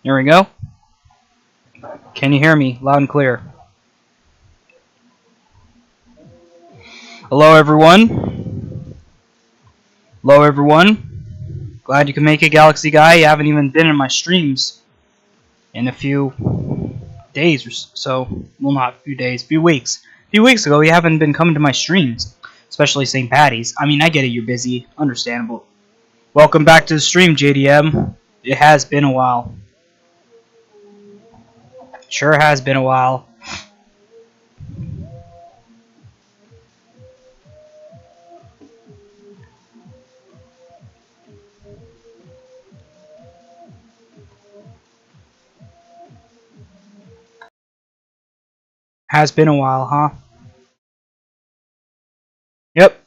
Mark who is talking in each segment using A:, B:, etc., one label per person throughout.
A: There we go. Can you hear me loud and clear? Hello, everyone. Hello, everyone. Glad you can make it, Galaxy Guy. You haven't even been in my streams in a few days or so. Well, not a few days, a few weeks. A few weeks ago, you haven't been coming to my streams, especially St. Patty's. I mean, I get it, you're busy. Understandable. Welcome back to the stream, JDM. It has been a while. Sure has been a while. Has been a while, huh? Yep.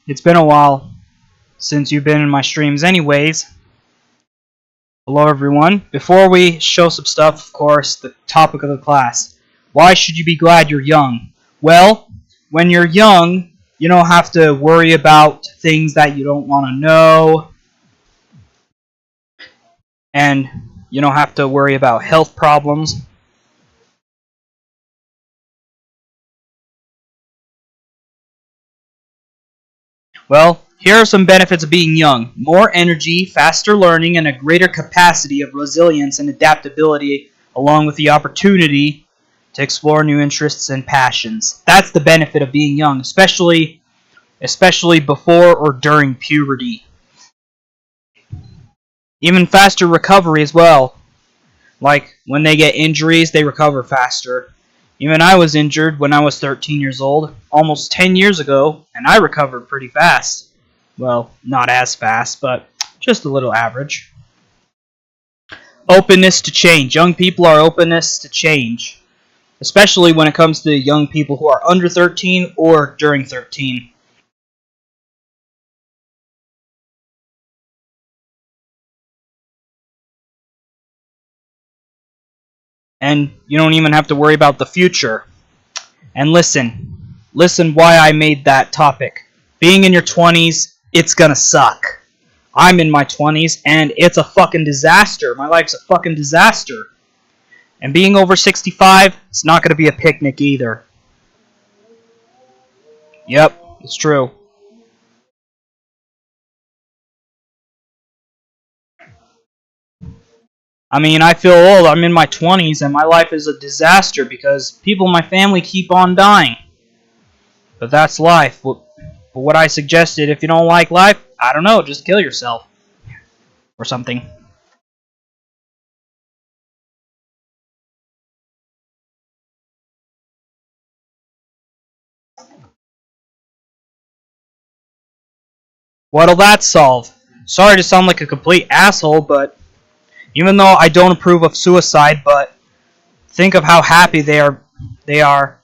A: It's been a while since you've been in my streams anyways. Hello everyone. Before we show some stuff, of course, the topic of the class. Why should you be glad you're young? Well, when you're young, you don't have to worry about things that you don't want to know. And you don't have to worry about health problems. Well, here are some benefits of being young. More energy, faster learning, and a greater capacity of resilience and adaptability, along with the opportunity to explore new interests and passions. That's the benefit of being young, especially before or during puberty. Even faster recovery as well. Like, when they get injuries, they recover faster. Even I was injured when I was 13 years old, almost 10 years ago, and I recovered pretty fast. Well, not as fast, but just a little average. Openness to change. Young people are openness to change. Especially when it comes to young people who are under 13 or during 13. And you don't even have to worry about the future. And listen why I made that topic. Being in your 20s, it's gonna suck. I'm in my 20s, and it's a fucking disaster. My life's a fucking disaster. And being over 65, it's not gonna be a picnic either. Yep, it's true. I mean, I feel old. I'm in my 20s, and my life is a disaster because people in my family keep on dying. But that's life. But what I suggested, if you don't like life, I don't know, just kill yourself. Or something. What'll that solve? Sorry to sound like a complete asshole, but even though I don't approve of suicide, but think of how happy they are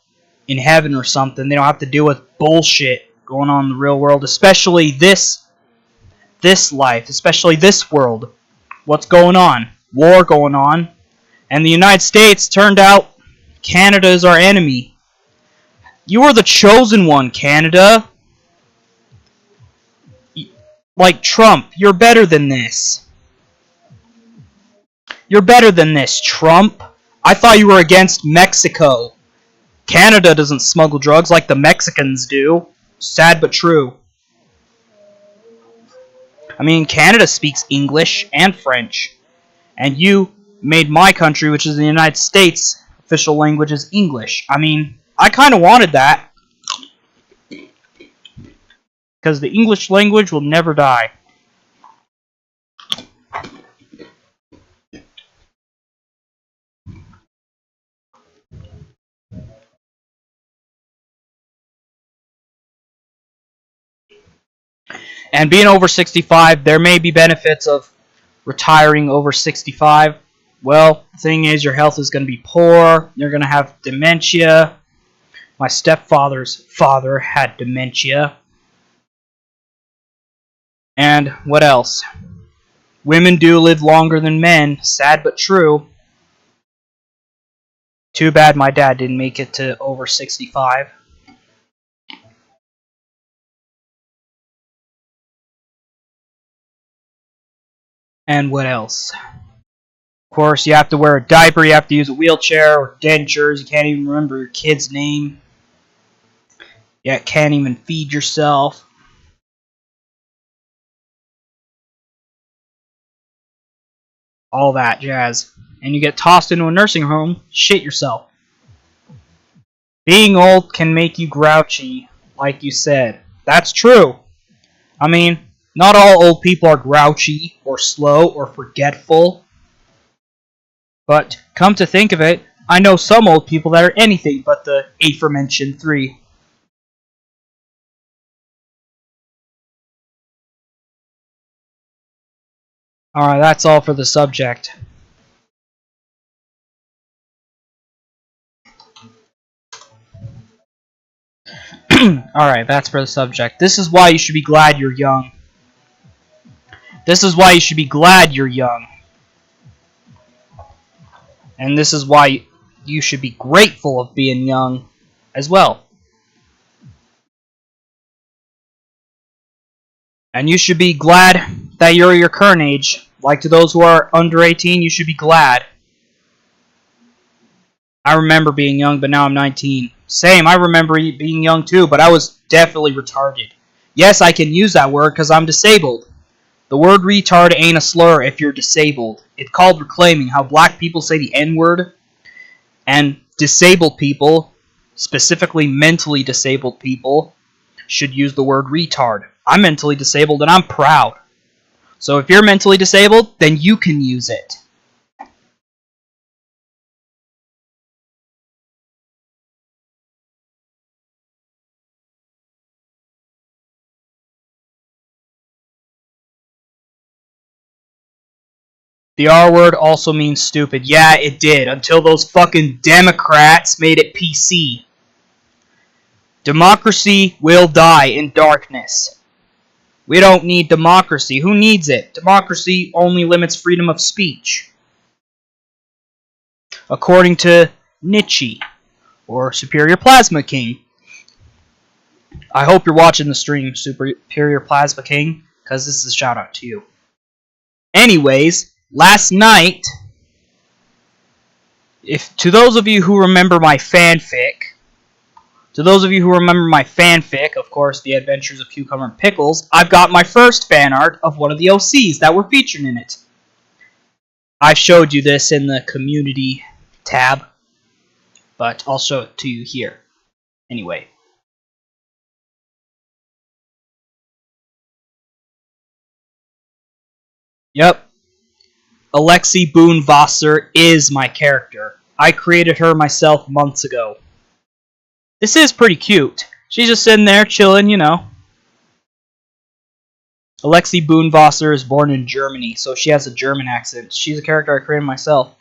A: in heaven or something. They don't have to deal with bullshit going on in the real world, especially this life, especially this world. What's going on? War going on. And the United States turned out Canada is our enemy. You are the chosen one, Canada. Like Trump, you're better than this. You're better than this, Trump. I thought you were against Mexico. Canada doesn't smuggle drugs like the Mexicans do. Sad but true. I mean, Canada speaks English and French. And you made my country, which is the United States, official language is English. I mean, I kind of wanted that. Because the English language will never die. And being over 65, there may be benefits of retiring over 65. Well, the thing is, your health is going to be poor. You're going to have dementia. My stepfather's father had dementia. And what else? Women do live longer than men. Sad but true. Too bad my dad didn't make it to over 65. And what else? Of course, you have to wear a diaper, you have to use a wheelchair or dentures, you can't even remember your kid's name. You can't even feed yourself. All that jazz. And you get tossed into a nursing home, shit yourself. Being old can make you grouchy, like you said. That's true. I mean, not all old people are grouchy, or slow, or forgetful. But, come to think of it, I know some old people that are anything but the aforementioned three. Alright, that's all for the subject. Alright, that's for the subject. This is why you should be glad you're young. This is why you should be glad you're young. And this is why you should be grateful of being young as well. And you should be glad that you're your current age. Like to those who are under 18, you should be glad. I remember being young, but now I'm 19. Same, I remember being young too, but I was definitely retarded. Yes, I can use that word because I'm disabled. The word retard ain't a slur if you're disabled. It's called reclaiming, how black people say the N-word, and disabled people, specifically mentally disabled people, should use the word retard. I'm mentally disabled and I'm proud. So if you're mentally disabled, then you can use it. The R word also means stupid. Yeah, it did, until those fucking Democrats made it PC. Democracy will die in darkness. We don't need democracy. Who needs it? Democracy only limits freedom of speech. According to Nietzsche, or Superior Plasma King. I hope you're watching the stream, Superior Plasma King, because this is a shout out to you. Anyways, last night, to those of you who remember my fanfic, of course, The Adventures of Cucumber and Pickles, I've got my first fan art of one of the OCs that were featured in it. I showed you this in the community tab, but I'll show it to you here. Anyway. Yep. Alexi Boone Vassar is my character. I created her myself months ago. This is pretty cute. She's just sitting there chilling, you know. Alexi Boone Vassar is born in Germany, so she has a German accent. She's a character I created myself.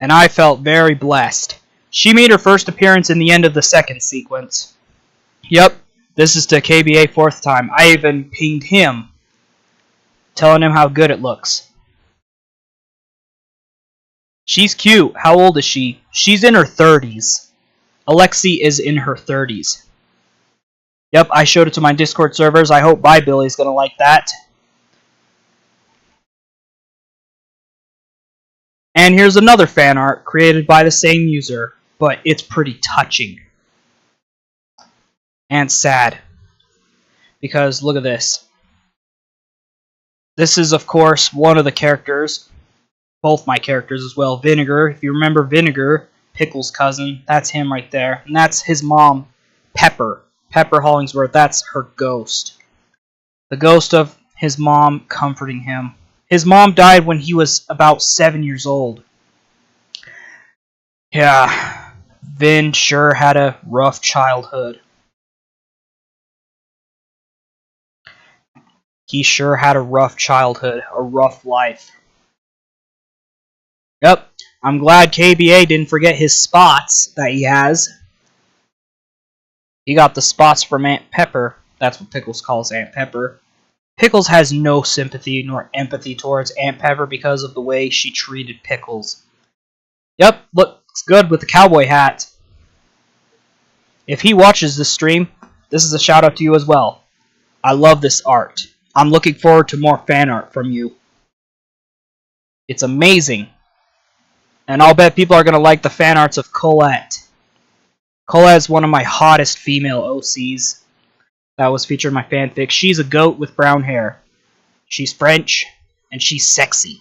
A: And I felt very blessed. She made her first appearance in the end of the second sequence. Yep, this is to KBA 4th time. I even pinged him, telling him how good it looks. She's cute. How old is she? She's in her 30s. Alexi is in her 30s. Yep, I showed it to my Discord servers. I hope Bye Billy's gonna like that. And here's another fan art created by the same user, but it's pretty touching. And sad. Because look at this. This is, of course, one of the characters. Both my characters as well. Vinegar. If you remember Vinegar, Pickles' cousin, that's him right there. And that's his mom, Pepper. Pepper Hollingsworth, that's her ghost. The ghost of his mom comforting him. His mom died when he was about 7 years old. Yeah, Vin sure had a rough childhood. He sure had a rough childhood, a rough life. Yep, I'm glad KBA didn't forget his spots that he has. He got the spots from Aunt Pepper. That's what Pickles calls Aunt Pepper. Pickles has no sympathy nor empathy towards Aunt Pepper because of the way she treated Pickles. Yep, looks good with the cowboy hat. If he watches this stream, this is a shout out to you as well. I love this art. I'm looking forward to more fan art from you. It's amazing. And I'll bet people are going to like the fan arts of Colette. Colette is one of my hottest female OCs that was featured in my fanfic. She's a goat with brown hair. She's French, and she's sexy.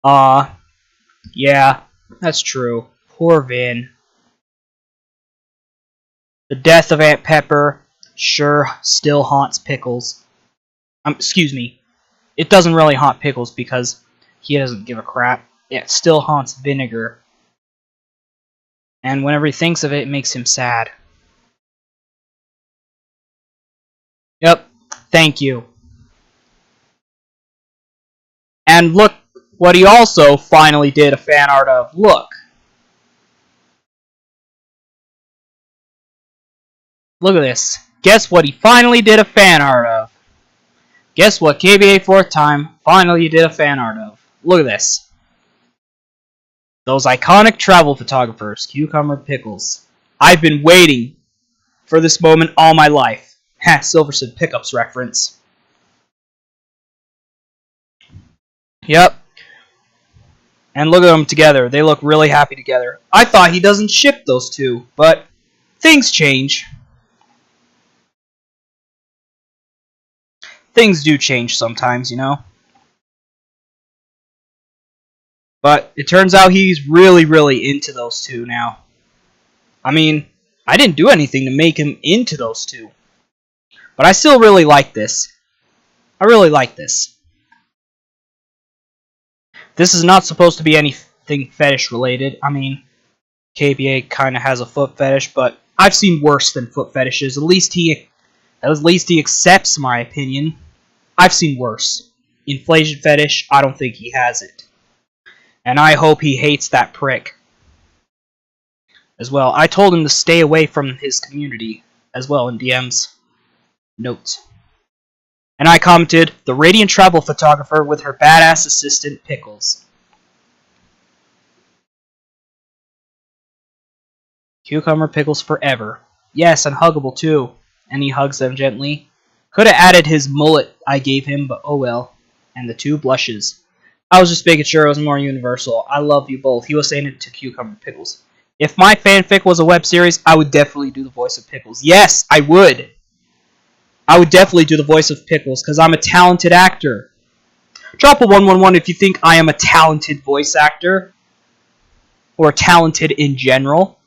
A: Yeah, that's true. Poor Vin. The death of Aunt Pepper sure still haunts Pickles. Excuse me. It doesn't really haunt Pickles because he doesn't give a crap. It still haunts Vinegar. And whenever he thinks of it, it makes him sad. Yep, thank you. And look what he also finally did a fan art of. Look. Look at this. Guess what he finally did a fan art of. Guess what KBA 4th time finally did a fan art of. Look at this. Those iconic travel photographers, Cucumber Pickles. I've been waiting for this moment all my life. Ha, Silverson Pickups reference. Yep. And look at them together. They look really happy together. I thought he doesn't ship those two, but things change. Things do change sometimes, you know. But it turns out he's really, really into those two now. I mean, I didn't do anything to make him into those two. But I still really like this. I really like this. This is not supposed to be anything fetish related. I mean, KBA kind of has a foot fetish, but I've seen worse than foot fetishes. At least he accepts my opinion. I've seen worse. Inflation fetish, I don't think he has it. And I hope he hates that prick as well. I told him to stay away from his community as well in DMs. Note. And I commented, the Radiant travel photographer with her badass assistant, Pickles. Cucumber Pickles forever. Yes, and huggable too. And he hugs them gently. Could have added his mullet I gave him, but oh well. And the two blushes. I was just making sure it was more universal. I love you both. He was saying it to Cucumber Pickles. If my fanfic was a web series, I would definitely do the voice of Pickles. Yes, I would. I would definitely do the voice of Pickles, because I'm a talented actor. Drop a 111 if you think I am a talented voice actor. Or talented in general.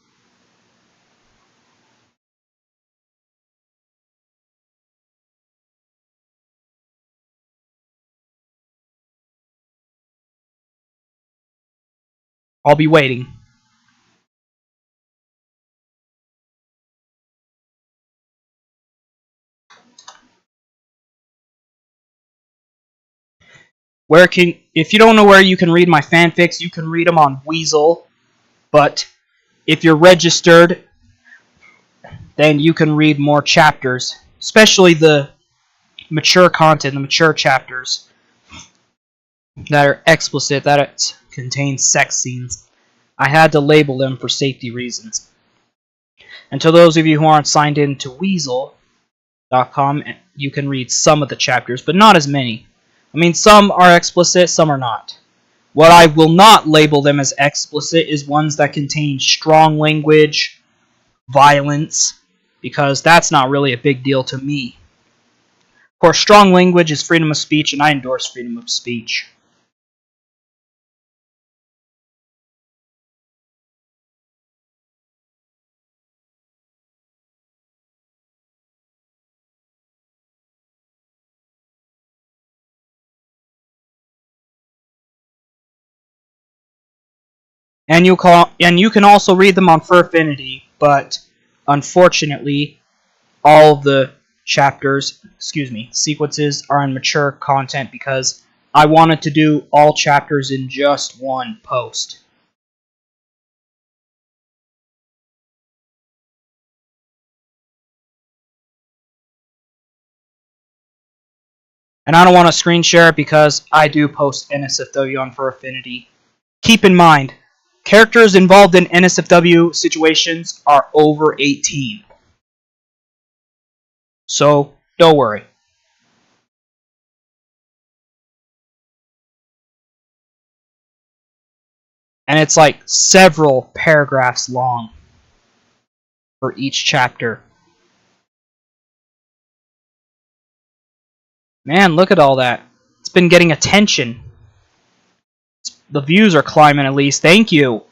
A: I'll be waiting. If you don't know where you can read my fanfics, you can read them on Weasel. But if you're registered, then you can read more chapters, especially the mature content, the mature chapters that are explicit, that contain sex scenes. I had to label them for safety reasons. And to those of you who aren't signed in to Weasel.com, you can read some of the chapters, but not as many. I mean, some are explicit, some are not. What I will not label them as explicit is ones that contain strong language, violence, because that's not really a big deal to me. Of course, strong language is freedom of speech, and I endorse freedom of speech. And you can also read them on Furfinity, but unfortunately, all of the sequences are on mature content because I wanted to do all chapters in just one post. And I don't want to screen share it because I do post NSFW on Furfinity. Keep in mind, characters involved in NSFW situations are over 18. So, don't worry. And it's like several paragraphs long for each chapter. Man, look at all that. It's been getting attention. The views are climbing at least. Thank you.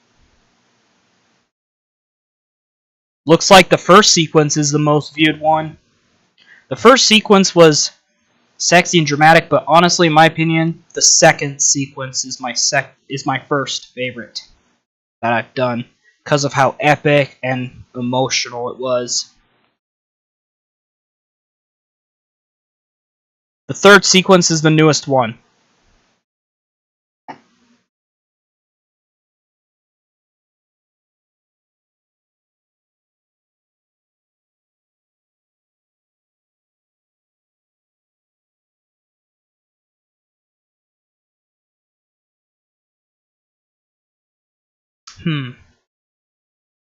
A: Looks like the first sequence is the most viewed one. The first sequence was sexy and dramatic, but honestly, in my opinion, the second sequence is my first favorite that I've done because of how epic and emotional it was. The third sequence is the newest one.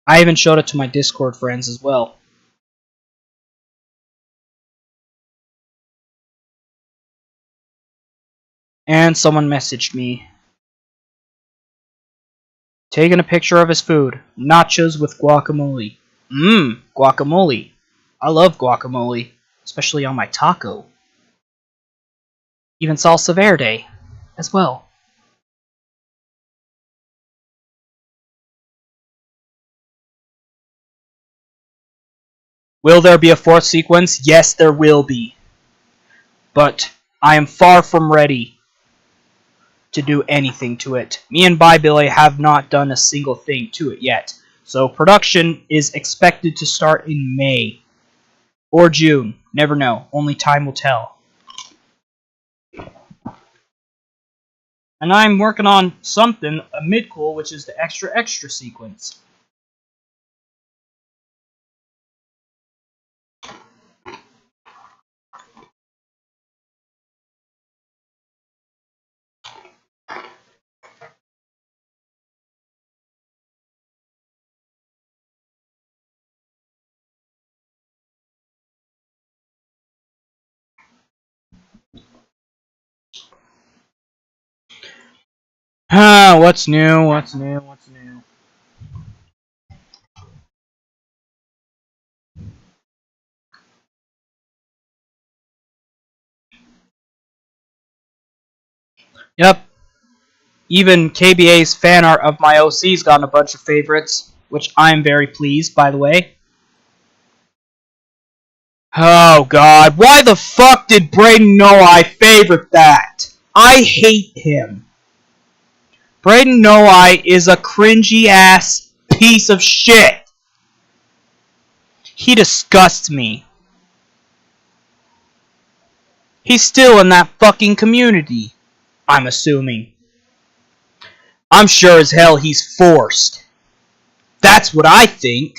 A: I even showed it to my Discord friends as well. And someone messaged me. Taking a picture of his food. Nachos with guacamole. Guacamole. I love guacamole, especially on my taco. Even salsa verde as well. Will there be a fourth sequence? Yes, there will be. But I am far from ready to do anything to it. Me and Billy have not done a single thing to it yet. So production is expected to start in May. Or June. Never know. Only time will tell. And I'm working on something, a midcool, which is the extra sequence. What's new? What's new? What's new? Yep. Even KBA's fan art of my OC's gotten a bunch of favorites, which I'm very pleased, by the way. Oh god, why the fuck did Braden know I favorite that? I hate him. Braden Noai is a cringy ass piece of shit. He disgusts me. He's still in that fucking community, I'm assuming. I'm sure as hell he's forced. That's what I think.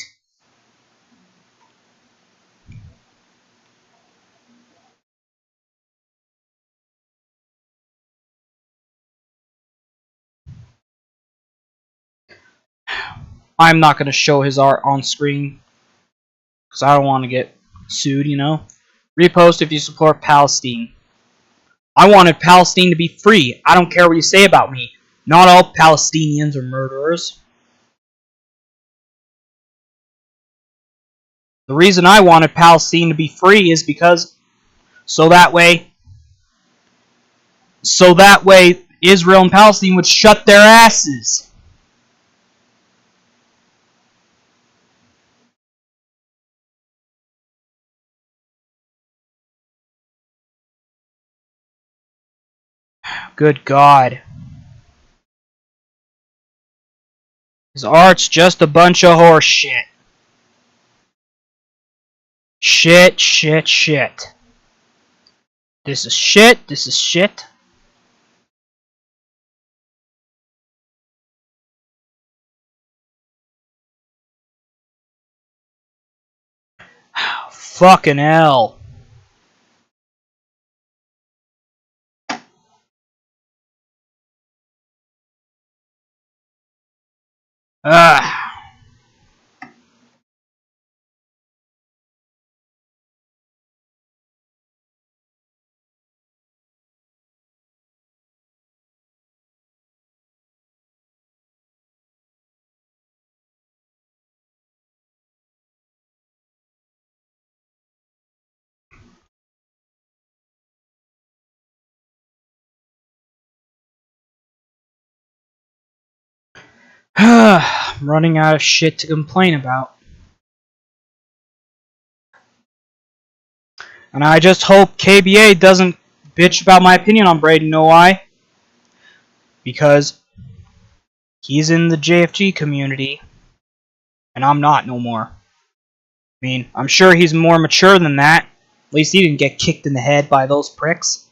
A: I'm not going to show his art on screen because I don't want to get sued, you know. Repost if you support Palestine. I wanted Palestine to be free. I don't care what you say about me. Not all Palestinians are murderers. The reason I wanted Palestine to be free is because so that way Israel and Palestine would shut their asses. Good God. His art's just a bunch of horse shit. Shit, shit, shit. This is shit, this is shit. Fucking hell. Ugh. I'm running out of shit to complain about. And I just hope KBA doesn't bitch about my opinion on Braden Noai. Because he's in the JFG community. And I'm not no more. I mean, I'm sure he's more mature than that. At least he didn't get kicked in the head by those pricks.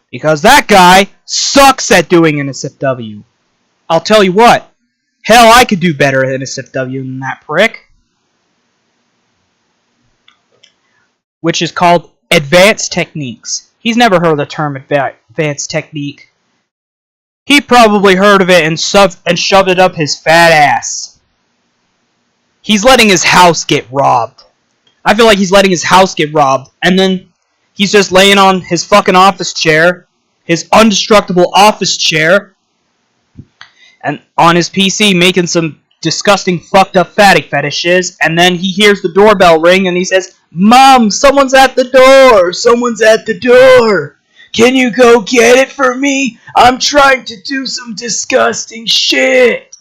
A: Because that guy sucks at doing NSFW. I'll tell you what. Hell, I could do better at NSFW than that prick. Which is called advanced techniques. He's never heard of the term advanced technique. He probably heard of it and shoved it up his fat ass. He's letting his house get robbed. I feel like he's letting his house get robbed, and then he's just laying on his fucking office chair, his indestructible office chair, and on his PC making some disgusting fucked up fatty fetishes, and then he hears the doorbell ring and he says, "Mom, someone's at the door! Someone's at the door! Can you go get it for me? I'm trying to do some disgusting shit!"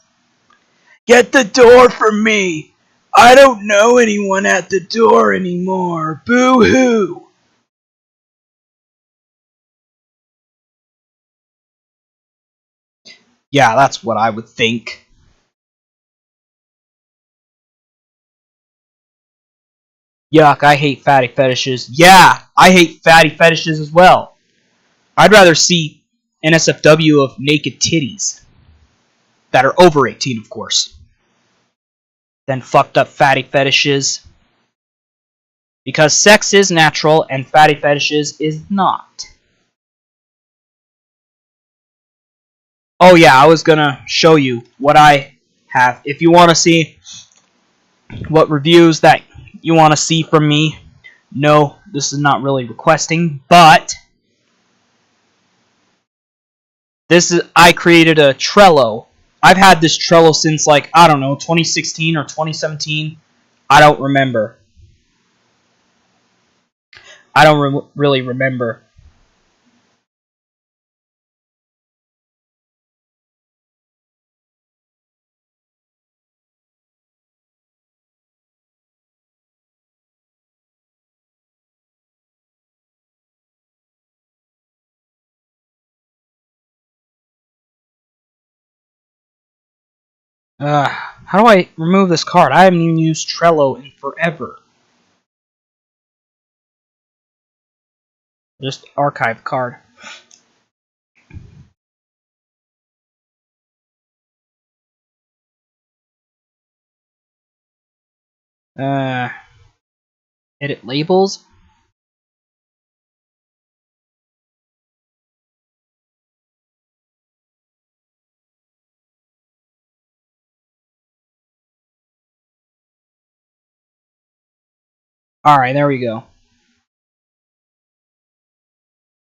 A: Get the door for me! I don't know anyone at the door anymore. Boo-hoo! Yeah, that's what I would think. Yuck, I hate fatty fetishes. Yeah, I hate fatty fetishes as well. I'd rather see NSFW of naked titties. That are over 18, of course. Than fucked up fatty fetishes. Because sex is natural and fatty fetishes is not. Oh yeah, I was gonna show you what I have. If you want to see what reviews that you want to see from me, no, this is not really requesting, but I created a Trello. I've had this Trello since like, I don't know, 2016 or 2017. I don't remember. I don't really remember. How do I remove this card? I haven't even used Trello in forever. Just archive card. Edit labels. Alright, there we go.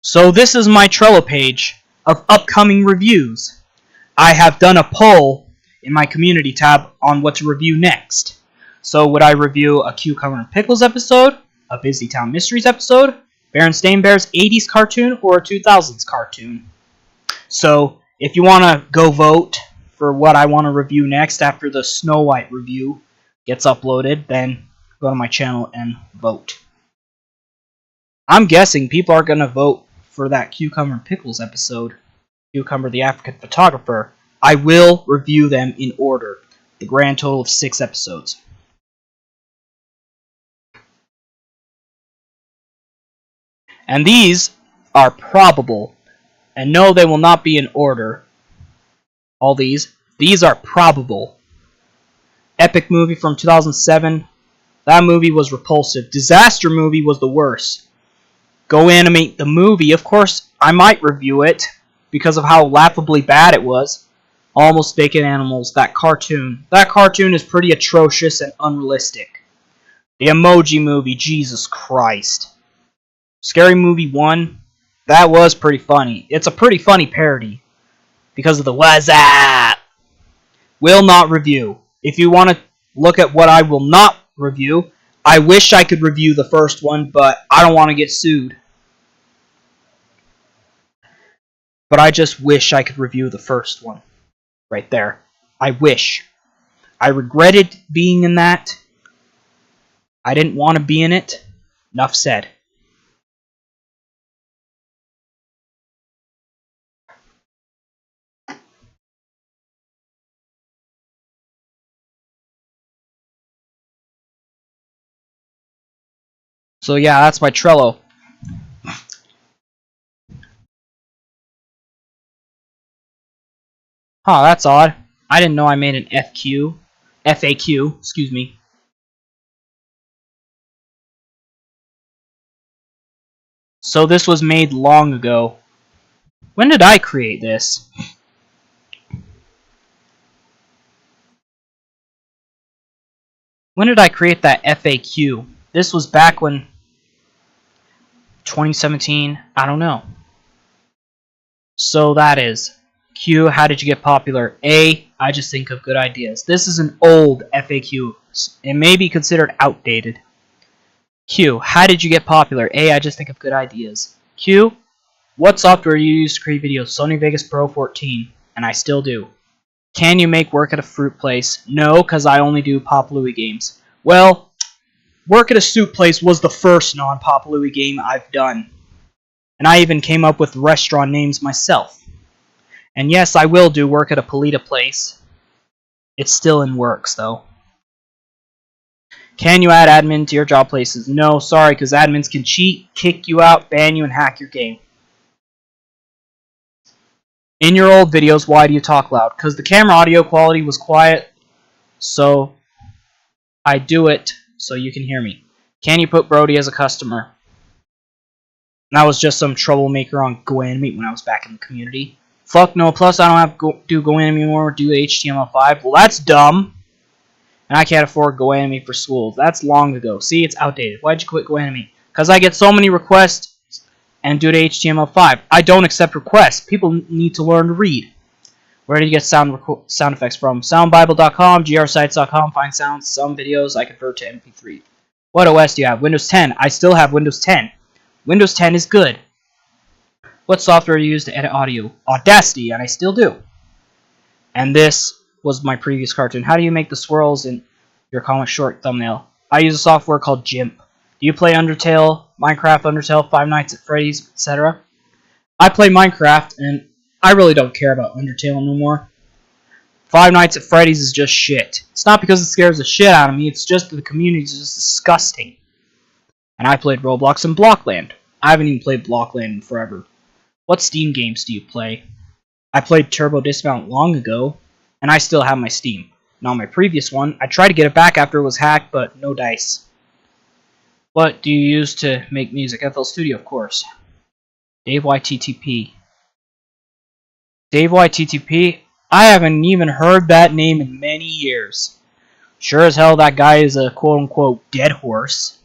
A: So this is my Trello page of upcoming reviews. I have done a poll in my community tab on what to review next. So would I review a Cucumber and Pickles episode, a Busy Town Mysteries episode, Berenstain Bears 80s cartoon, or a 2000s cartoon? So if you want to go vote for what I want to review next after the Snow White review gets uploaded, then go to my channel and vote. I'm guessing people are going to vote for that Cucumber and Pickles episode, Cucumber the African Photographer. I will review them in order, the grand total of 6 episodes. And these are probable, and no, they will not be in order. All these are probable. Epic movie from 2007, that movie was repulsive. Disaster movie was the worst. Go Animate the movie, of course I might review it because of how laughably bad it was. Almost Naked Animals, that cartoon is pretty atrocious and unrealistic. The Emoji Movie, Jesus Christ. Scary Movie 1, that was pretty funny. It's a pretty funny parody because of the what's up. Will not review. If you want to look at what I will not review, I wish I could review the first one, but I don't want to get sued. But I just wish I could review the first one. Right there. I wish. I regretted being in that. I didn't want to be in it. Enough said. So yeah, that's my Trello. Huh, that's odd. I didn't know I made an FAQ, excuse me. So this was made long ago. When did I create this? When did I create that FAQ? This was back when 2017, I don't know. So that is Q, how did you get popular? A, I just think of good ideas. This is an old FAQ. It may be considered outdated. Q, how did you get popular? A, I just think of good ideas. Q, what software you use to create videos? Sony Vegas Pro 14, and I still do. Can you make work at a fruit place? No, because I only do Pop Louie games. Well, work at a soup place was the first non-Pop Louie game I've done. And I even came up with restaurant names myself. And yes, I will do work at a Polita place. It's still in works, though. Can you add admin to your job places? No, sorry, because admins can cheat, kick you out, ban you, and hack your game. In your old videos, why do you talk loud? Because the camera audio quality was quiet, so I do it so you can hear me. Can you put Brody as a customer? And that was just some troublemaker on GoAnimate when I was back in the community. Fuck no, plus I don't have to do GoAnimate anymore, do HTML5. Well, that's dumb. And I can't afford GoAnimate for school. That's long ago. See, it's outdated. Why'd you quit GoAnimate? Because I get so many requests and do the HTML5. I don't accept requests. People need to learn to read. Where do you get sound effects from? Soundbible.com, grsites.com, find sounds, some videos I convert to MP3. What OS do you have? Windows 10. I still have Windows 10. Windows 10 is good. What software do you use to edit audio? Audacity, and I still do. And this was my previous cartoon. How do you make the swirls in your comic short thumbnail? I use a software called GIMP. Do you play Undertale, Minecraft, Undertale, Five Nights at Freddy's, etc.? I play Minecraft, and I really don't care about Undertale no more. Five Nights at Freddy's is just shit. It's not because it scares the shit out of me, it's just that the community is just disgusting. And I played Roblox and Blockland. I haven't even played Blockland in forever. What Steam games do you play? I played Turbo Dismount long ago, and I still have my Steam. And on my previous one, I tried to get it back after it was hacked, but no dice. What do you use to make music? FL Studio, of course. Dave YTTP. Dave YTTP? I haven't even heard that name in many years. Sure as hell that guy is a quote-unquote dead horse.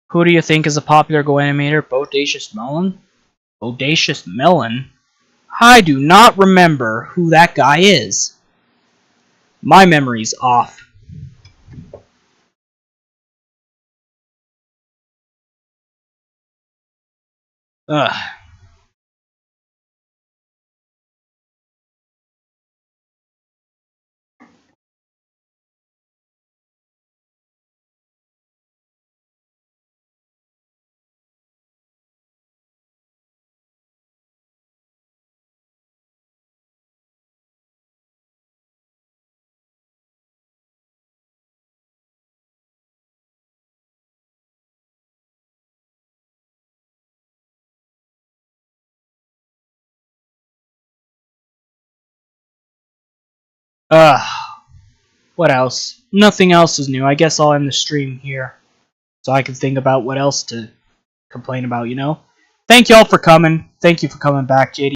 A: Who do you think is a popular GoAnimator? Bodacious Melon? Bodacious Melon? I do not remember who that guy is. My memory's off. Ugh. What else? Nothing else is new. I guess I'll end the stream here, so I can think about what else to complain about, you know? Thank y'all for coming. Thank you for coming back, JD.